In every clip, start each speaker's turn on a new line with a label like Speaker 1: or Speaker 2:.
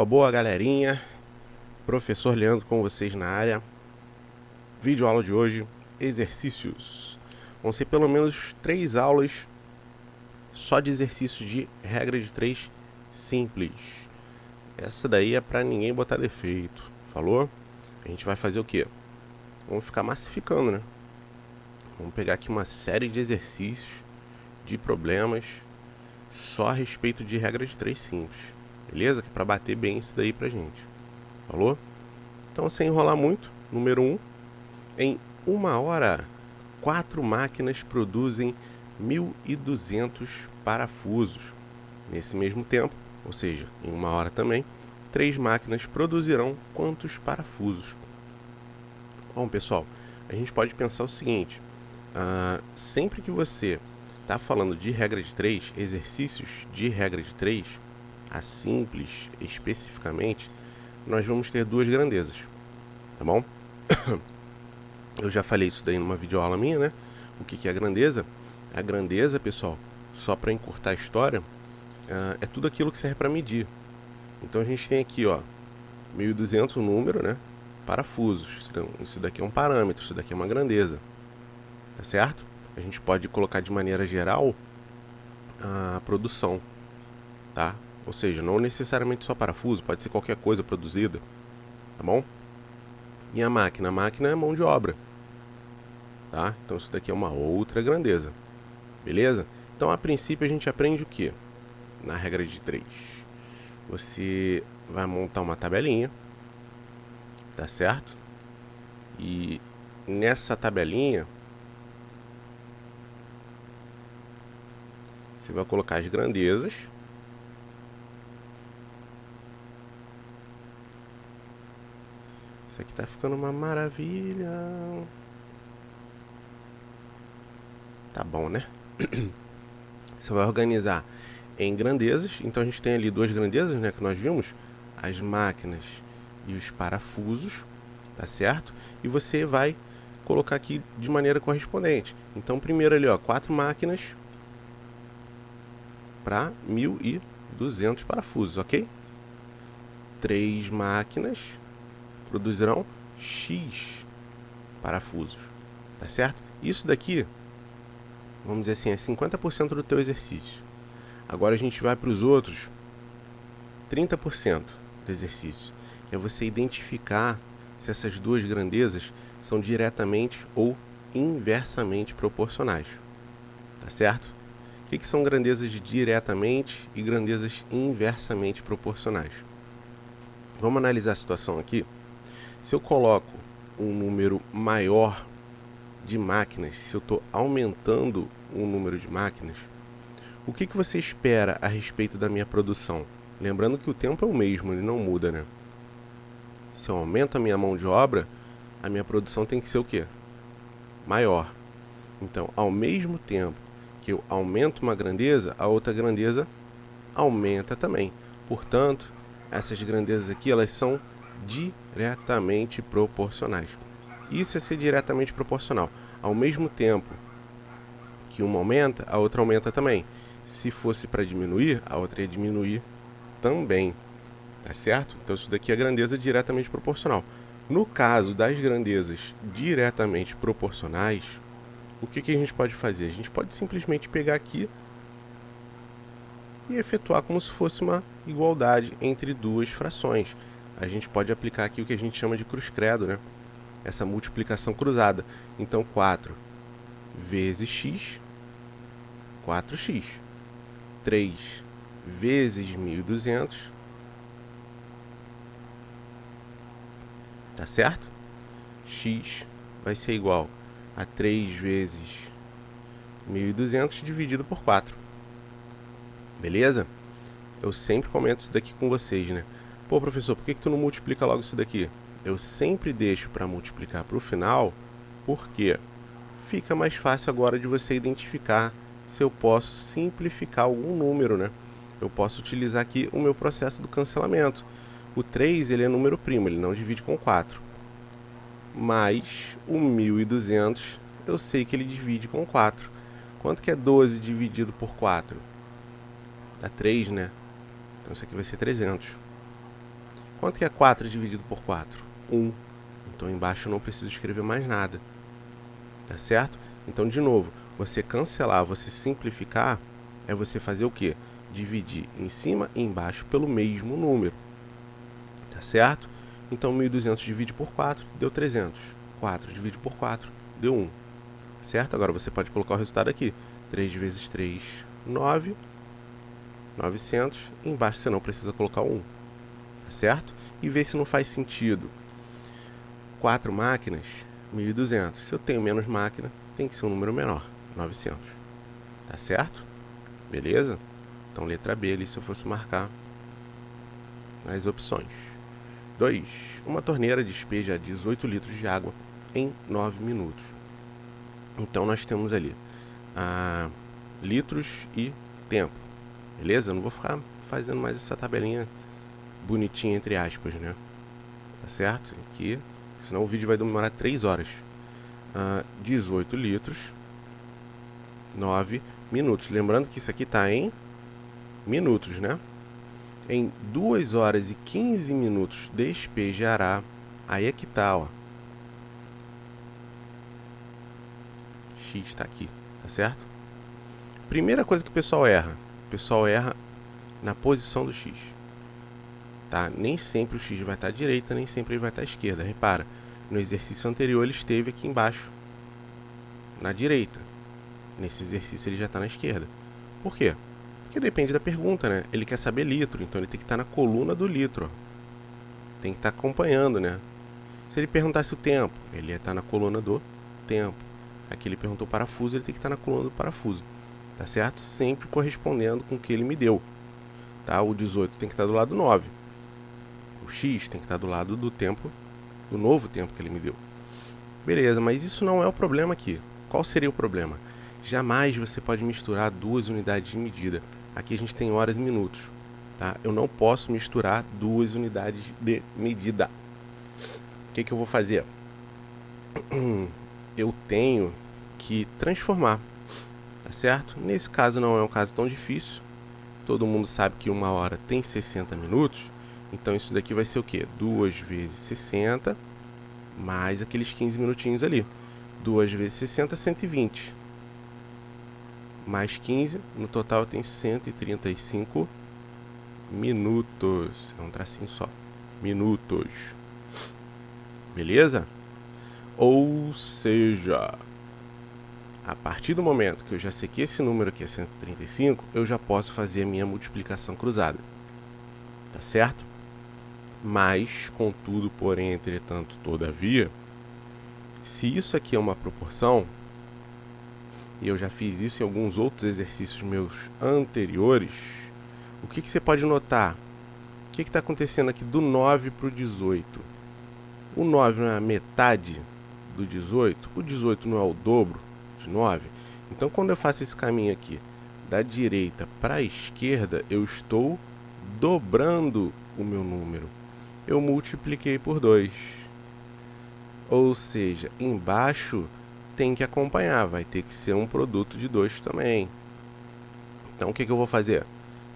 Speaker 1: Boa galerinha, professor Leandro com vocês na área. Vídeo aula de hoje, exercícios. Vão ser pelo menos 3 aulas só de exercícios de regra de 3 simples. Essa daí é pra ninguém botar defeito, falou? A gente vai fazer o quê? Vamos ficar massificando, né? Vamos pegar aqui uma série de exercícios, de problemas, só a respeito de regra de 3 simples. Beleza? Que é pra bater bem isso daí pra gente. Falou? Então, sem enrolar muito, número 1. Em 1 hora, 4 máquinas produzem 1.200 parafusos. Nesse mesmo tempo, ou seja, em 1 hora também, 3 máquinas produzirão quantos parafusos? Bom, pessoal, a gente pode pensar o seguinte. Sempre que você está falando de regra de 3, exercícios de regra de 3, a simples especificamente, nós vamos ter 2 grandezas, tá bom? Eu já falei isso daí numa videoaula minha, né? O que é a grandeza? A grandeza, pessoal, só para encurtar a história, é tudo aquilo que serve para medir. Então a gente tem aqui, ó, 1.200 o número, né? Parafusos. Isso daqui é um parâmetro, isso daqui é uma grandeza, tá certo? A gente pode colocar de maneira geral a produção, tá? Ou seja, não necessariamente só parafuso, pode ser qualquer coisa produzida, tá bom? E a máquina? A máquina é mão de obra, tá? Então isso daqui é uma outra grandeza, beleza? Então a princípio a gente aprende o que? Na regra de 3. Você vai montar uma tabelinha, tá certo? E nessa tabelinha você vai colocar as grandezas. Isso aqui tá ficando uma maravilha. Tá bom, né? Você vai organizar em grandezas. Então a gente tem ali 2 grandezas, né, que nós vimos, as máquinas e os parafusos, tá certo? E você vai colocar aqui de maneira correspondente. Então primeiro ali, ó, 4 máquinas para 1.200 parafusos, ok? 3 máquinas produzirão X parafusos, tá certo? Isso daqui, vamos dizer assim, é 50% do teu exercício. Agora a gente vai para os outros 30% do exercício. É você identificar se essas 2 grandezas são diretamente ou inversamente proporcionais, tá certo? O que são grandezas diretamente e grandezas inversamente proporcionais? Vamos analisar a situação aqui. Se eu coloco um número maior de máquinas, se eu estou aumentando o número de máquinas, o que você espera a respeito da minha produção? Lembrando que o tempo é o mesmo, ele não muda, né? Se eu aumento a minha mão de obra, a minha produção tem que ser o quê? Maior. Então, ao mesmo tempo que eu aumento uma grandeza, a outra grandeza aumenta também. Portanto, essas grandezas aqui, elas são diretamente proporcionais. Isso é ser diretamente proporcional. Ao mesmo tempo que uma aumenta, a outra aumenta também. Se fosse para diminuir, a outra ia diminuir também, tá certo? Então isso daqui é grandeza diretamente proporcional. No caso das grandezas diretamente proporcionais, o que a gente pode fazer? A gente pode simplesmente pegar aqui e efetuar como se fosse uma igualdade entre 2 frações. A gente pode aplicar aqui o que a gente chama de cruz-credo, né? Essa multiplicação cruzada. Então 4 vezes x, 4x. 3 vezes 1.200, tá certo? X vai ser igual a 3 vezes 1.200 dividido por 4. Beleza? Eu sempre comento isso daqui com vocês, né? Pô, professor, por que tu não multiplica logo isso daqui? Eu sempre deixo para multiplicar para o final, porque fica mais fácil agora de você identificar se eu posso simplificar algum número, né? Eu posso utilizar aqui o meu processo do cancelamento. O 3, ele é número primo, ele não divide com 4. Mas o 1.200, eu sei que ele divide com 4. Quanto que é 12 dividido por 4? Dá 3, né? Então isso aqui vai ser 300. Quanto que é 4 dividido por 4? 1. Então embaixo eu não preciso escrever mais nada. Tá certo? Então, de novo, você cancelar, você simplificar, é você fazer o quê? Dividir em cima e embaixo pelo mesmo número. Tá certo? Então, 1.200 divide por 4, deu 300. 4 divide por 4, deu 1. Certo? Agora você pode colocar o resultado aqui. 3 vezes 3, 9. 900. Embaixo você não precisa colocar o 1. Tá certo? E ver se não faz sentido. 4 máquinas, 1.200. Se eu tenho menos máquina, tem que ser um número menor, 900. Tá certo? Beleza? Então, letra B ali, se eu fosse marcar as opções. 2. Uma torneira despeja 18 litros de água em 9 minutos. Então, nós temos ali litros e tempo. Beleza? Eu não vou ficar fazendo mais essa tabelinha bonitinha, entre aspas, né? Tá certo? Aqui, senão o vídeo vai demorar 3 horas. 18 litros, 9 minutos. Lembrando que isso aqui está em minutos, né? Em 2 horas e 15 minutos despejará. Aí é que tá, ó. X está aqui, tá certo? Primeira coisa que o pessoal erra. O pessoal erra na posição do X. Tá? Nem sempre o X vai estar à direita, nem sempre ele vai estar à esquerda. Repara, no exercício anterior ele esteve aqui embaixo, na direita. Nesse exercício ele já está na esquerda. Por quê? Porque depende da pergunta, né? Ele quer saber litro, então ele tem que estar na coluna do litro. Ó. Tem que estar acompanhando, né? Se ele perguntasse o tempo, ele ia estar na coluna do tempo. Aqui ele perguntou parafuso, ele tem que estar na coluna do parafuso. Tá certo? Sempre correspondendo com o que ele me deu. Tá? O 18 tem que estar do lado do 9. O X tem que estar do lado do tempo, do novo tempo que ele me deu. Beleza, mas isso não é o problema aqui. Qual seria o problema? Jamais você pode misturar duas unidades de medida. Aqui a gente tem horas e minutos. Tá? Eu não posso misturar duas unidades de medida. O que eu vou fazer? Eu tenho que transformar. Tá certo? Nesse caso não é um caso tão difícil. Todo mundo sabe que 1 hora tem 60 minutos. Então isso daqui vai ser o quê? 2 vezes 60 mais aqueles 15 minutinhos ali. 2 vezes 60, 120. Mais 15, no total eu tenho 135 minutos. É um tracinho só. Minutos. Beleza? Ou seja, a partir do momento que eu já sei que esse número aqui é 135, eu já posso fazer a minha multiplicação cruzada. Tá certo? Mas, contudo, porém, entretanto, todavia, se isso aqui é uma proporção, e eu já fiz isso em alguns outros exercícios meus anteriores, o que você pode notar? O que está acontecendo aqui do 9 para o 18? O 9 não é a metade do 18? O 18 não é o dobro de 9? Então, quando eu faço esse caminho aqui, da direita para a esquerda, eu estou dobrando o meu número. Eu multipliquei por 2. Ou seja, embaixo tem que acompanhar, vai ter que ser um produto de 2 também. Então o que eu vou fazer?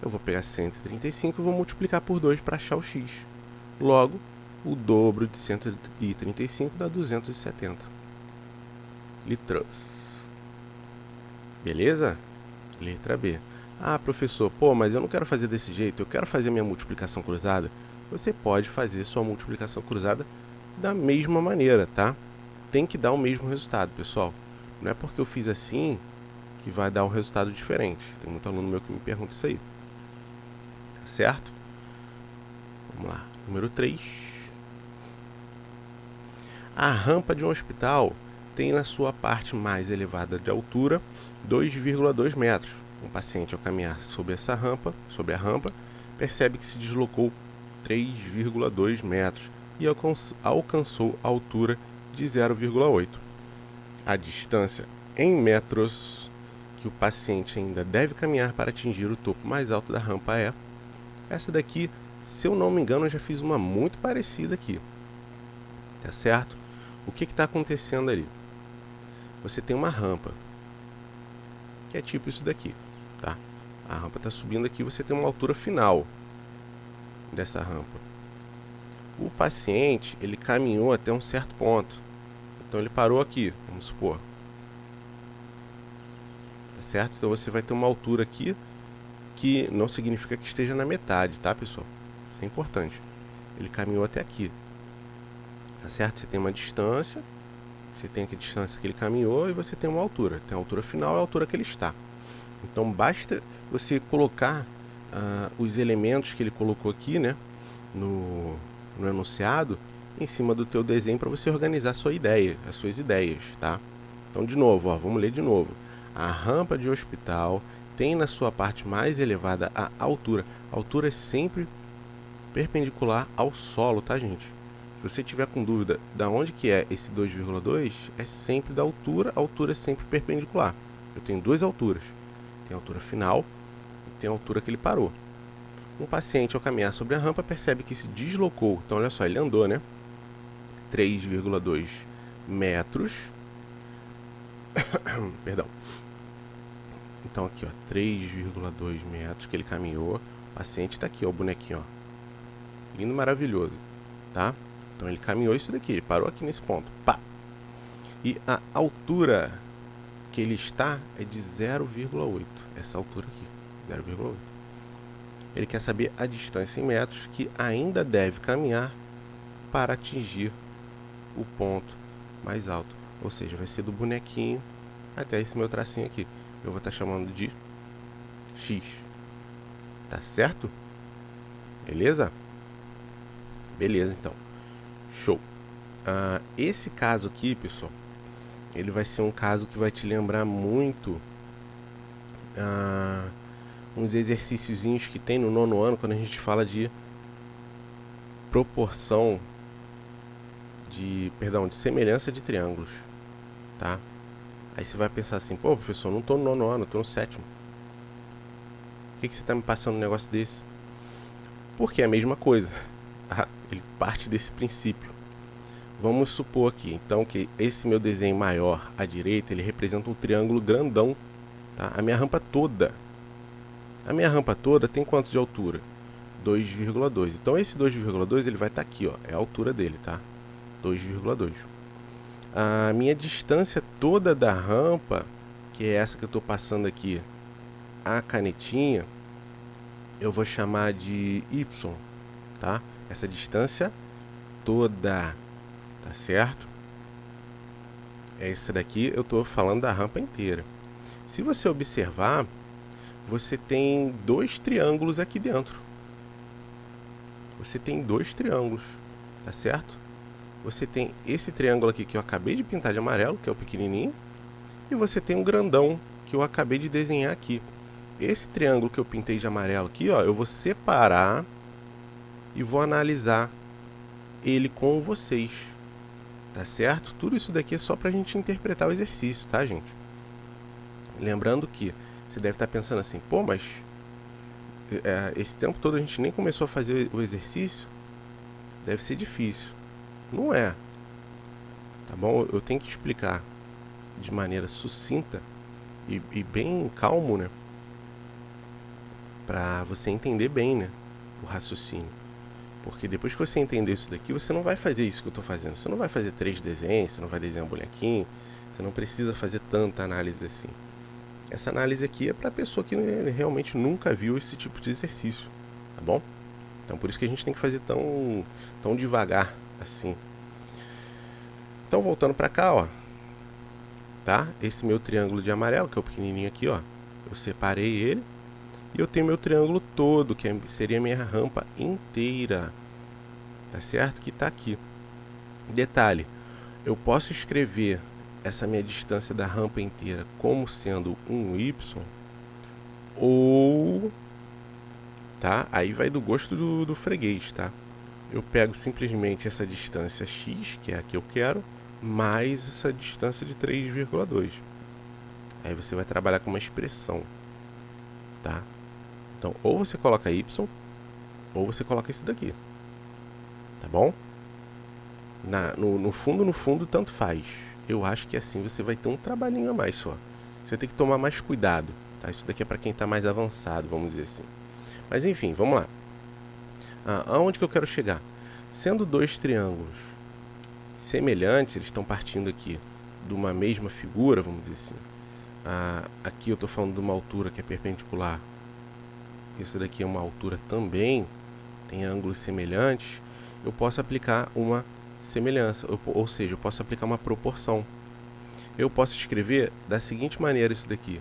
Speaker 1: Eu vou pegar 135 e vou multiplicar por 2 para achar o x. Logo, o dobro de 135 dá 270 litros. Beleza? Letra B. Ah, professor, mas eu não quero fazer desse jeito, eu quero fazer minha multiplicação cruzada. Você pode fazer sua multiplicação cruzada da mesma maneira, tá? Tem que dar o mesmo resultado, pessoal. Não é porque eu fiz assim que vai dar um resultado diferente. Tem muito aluno meu que me pergunta isso aí. Tá certo? Vamos lá. Número 3. A rampa de um hospital tem na sua parte mais elevada de altura 2,2 metros. Um paciente, ao caminhar sobre a rampa, percebe que se deslocou 3,2 metros e alcançou a altura de 0,8. A distância em metros que o paciente ainda deve caminhar para atingir o topo mais alto da rampa é... Essa daqui, se eu não me engano, eu já fiz uma muito parecida aqui. Tá certo? O que está acontecendo ali? Você tem uma rampa, que é tipo isso daqui, tá? A rampa está subindo aqui, você tem uma altura final dessa rampa. O paciente, ele caminhou até um certo ponto. Então ele parou aqui, vamos supor. Tá certo? Então você vai ter uma altura aqui que não significa que esteja na metade, tá, pessoal? Isso é importante. Ele caminhou até aqui. Tá certo? Você tem uma distância, você tem aqui a distância que ele caminhou e você tem uma altura. Tem a altura final e a altura que ele está. Então basta você colocar os elementos que ele colocou aqui, né, no enunciado, em cima do teu desenho para você organizar a sua ideia, as suas ideias, tá? Então, de novo, ó, vamos ler de novo. A rampa de hospital tem na sua parte mais elevada a altura. A altura é sempre perpendicular ao solo, tá, gente? Se você tiver com dúvida de onde que é esse 2,2, é sempre da altura, a altura é sempre perpendicular. Eu tenho duas alturas. Tem a altura final e tem a altura que ele parou. Um paciente, ao caminhar sobre a rampa, percebe que se deslocou. Então, olha só, ele andou, né? 3,2 metros. Perdão. Então, aqui, ó, 3,2 metros que ele caminhou. O paciente está aqui, ó, o bonequinho, ó. Lindo, maravilhoso, tá? Então, ele caminhou isso daqui, ele parou aqui nesse ponto. Pá! E a altura que ele está é de 0,8. Essa altura aqui, 0,8. Ele quer saber a distância em metros que ainda deve caminhar para atingir o ponto mais alto. Ou seja, vai ser do bonequinho até esse meu tracinho aqui. Eu vou estar chamando de X. Tá certo? Beleza? Beleza, então. Show. Esse caso aqui, pessoal, ele vai ser um caso que vai te lembrar muito uns exercíciozinhos que tem no 9º ano, quando a gente fala de proporção de semelhança de triângulos, tá? Aí você vai pensar assim, pô, professor, não tô no 9º ano, tô no 7º. Por que você tá me passando um negócio desse? Porque é a mesma coisa. Ele parte desse princípio. Vamos supor aqui, então, que esse meu desenho maior à direita, ele representa um triângulo grandão, tá? A minha rampa toda tem quanto de altura? 2,2. Então esse 2,2 ele vai estar aqui, ó, é a altura dele, tá? 2,2. A minha distância toda da rampa, que é essa que eu estou passando aqui, a canetinha, eu vou chamar de Y, tá? Essa distância toda, tá certo? Essa daqui eu estou falando da rampa inteira. Se você observar, você tem dois triângulos aqui dentro. Você tem dois triângulos, tá certo? Você tem esse triângulo aqui que eu acabei de pintar de amarelo, que é o pequenininho, e você tem um grandão que eu acabei de desenhar aqui. Esse triângulo que eu pintei de amarelo aqui, ó, eu vou separar e vou analisar ele com vocês, tá certo? Tudo isso daqui é só pra gente interpretar o exercício, tá, gente? Lembrando que você deve estar pensando assim, pô, mas esse tempo todo a gente nem começou a fazer o exercício, deve ser difícil. Não é, tá bom? Eu tenho que explicar de maneira sucinta e bem calmo, né? Pra você entender bem, né? O raciocínio. Porque depois que você entender isso daqui, você não vai fazer isso que eu tô fazendo. Você não vai fazer 3 desenhos, você não vai desenhar um bonequinho, você não precisa fazer tanta análise assim. Essa análise aqui é para pessoa que realmente nunca viu esse tipo de exercício, tá bom? Então por isso que a gente tem que fazer tão devagar assim. Então voltando para cá, ó, tá? Esse meu triângulo de amarelo, que é o pequenininho aqui, ó, eu separei ele e eu tenho meu triângulo todo, que seria a minha rampa inteira, tá certo? Que tá aqui. Detalhe, eu posso escrever essa minha distância da rampa inteira como sendo um Y, ou, tá? Aí vai do gosto do freguês, tá? Eu pego simplesmente essa distância X, que é a que eu quero, mais essa distância de 3,2. Aí você vai trabalhar com uma expressão, tá? Então, ou você coloca Y, ou você coloca isso daqui, tá bom? No fundo, tanto faz. Eu acho que assim você vai ter um trabalhinho a mais só. Você tem que tomar mais cuidado, tá? Isso daqui é para quem está mais avançado, vamos dizer assim. Mas enfim, vamos lá. Aonde que eu quero chegar? Sendo dois triângulos semelhantes, eles estão partindo aqui de uma mesma figura, vamos dizer assim. Aqui eu estou falando de uma altura que é perpendicular. Isso daqui é uma altura também, tem ângulos semelhantes. Eu posso aplicar uma semelhança, ou seja, eu posso aplicar uma proporção. Eu posso escrever da seguinte maneira isso daqui.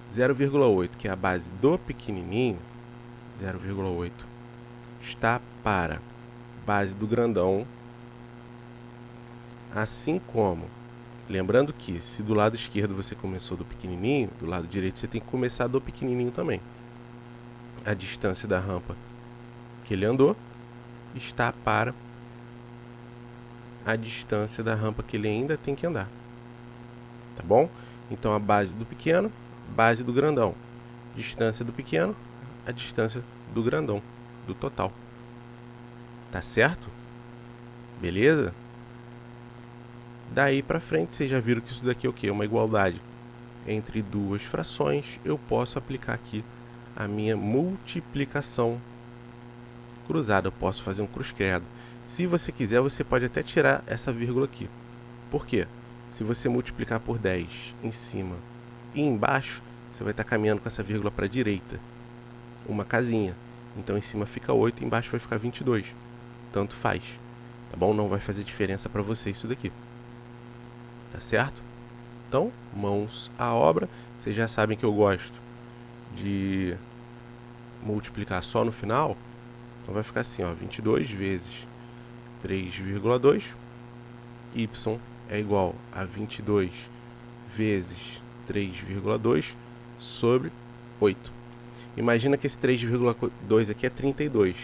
Speaker 1: 0,8, que é a base do pequenininho, 0,8 está para base do grandão, assim como, lembrando que se do lado esquerdo você começou do pequenininho, do lado direito você tem que começar do pequenininho também. A distância da rampa que ele andou está para a distância da rampa que ele ainda tem que andar. Tá bom? Então a base do pequeno, base do grandão. Distância do pequeno, a distância do grandão, do total. Tá certo? Beleza? Daí pra frente, vocês já viram que isso daqui é o quê? Uma igualdade entre duas frações. Eu posso aplicar aqui a minha multiplicação cruzada. Eu posso fazer um cruz-credo. Se você quiser, você pode até tirar essa vírgula aqui. Por quê? Se você multiplicar por 10 em cima e embaixo, você vai estar caminhando com essa vírgula para a direita. Uma casinha. Então em cima fica 8 e embaixo vai ficar 22. Tanto faz. Tá bom? Não vai fazer diferença para você isso daqui. Tá certo? Então, mãos à obra. Vocês já sabem que eu gosto de multiplicar só no final. Então vai ficar assim, ó, 22 vezes 3,2. Y é igual a 22 vezes 3,2 sobre 8. Imagina que esse 3,2 aqui é 32.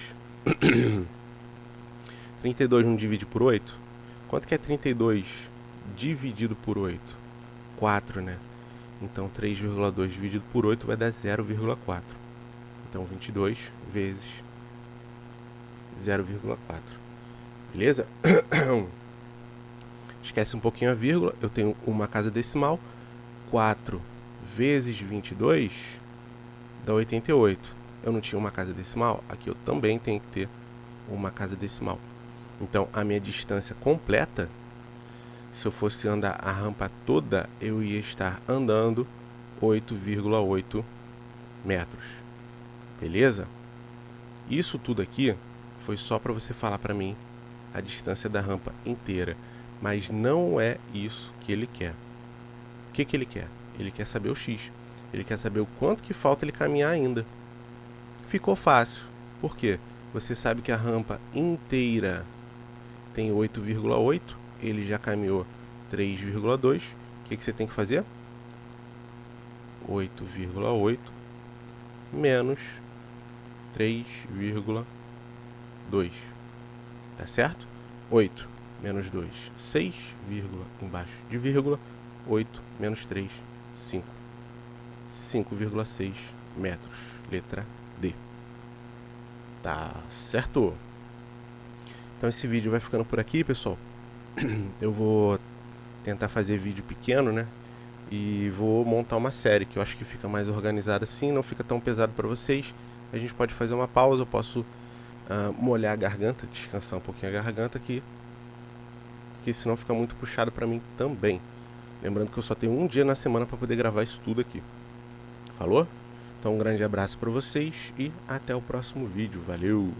Speaker 1: 32 não divide por 8? Quanto que é 32 dividido por 8? 4, né? Então 3,2 dividido por 8 vai dar 0,4. Então 22 vezes 0,4. Beleza? Esquece um pouquinho a vírgula. Eu tenho uma casa decimal. 4 vezes 22 dá 88. Eu não tinha uma casa decimal. Aqui eu também tenho que ter uma casa decimal. Então, a minha distância completa, se eu fosse andar a rampa toda, eu ia estar andando 8,8 metros. Beleza? Isso tudo aqui foi só para você falar para mim a distância da rampa inteira. Mas não é isso que ele quer. O que ele quer? Ele quer saber o x. Ele quer saber o quanto que falta ele caminhar ainda. Ficou fácil. Por quê? Você sabe que a rampa inteira tem 8,8. Ele já caminhou 3,2. O que você tem que fazer? 8,8 menos 3,2. Tá certo? 8 menos 2, 6, embaixo de vírgula, 8 menos 3, 5. 5,6 metros. Letra D. Tá certo? Então esse vídeo vai ficando por aqui, pessoal. Eu vou tentar fazer vídeo pequeno, né? E vou montar uma série que eu acho que fica mais organizada assim, não fica tão pesado para vocês. A gente pode fazer uma pausa, eu posso molhar a garganta, descansar um pouquinho a garganta aqui, porque senão fica muito puxado para mim também. Lembrando que eu só tenho um dia na semana para poder gravar isso tudo aqui. Falou? Então um grande abraço para vocês e até o próximo vídeo. Valeu!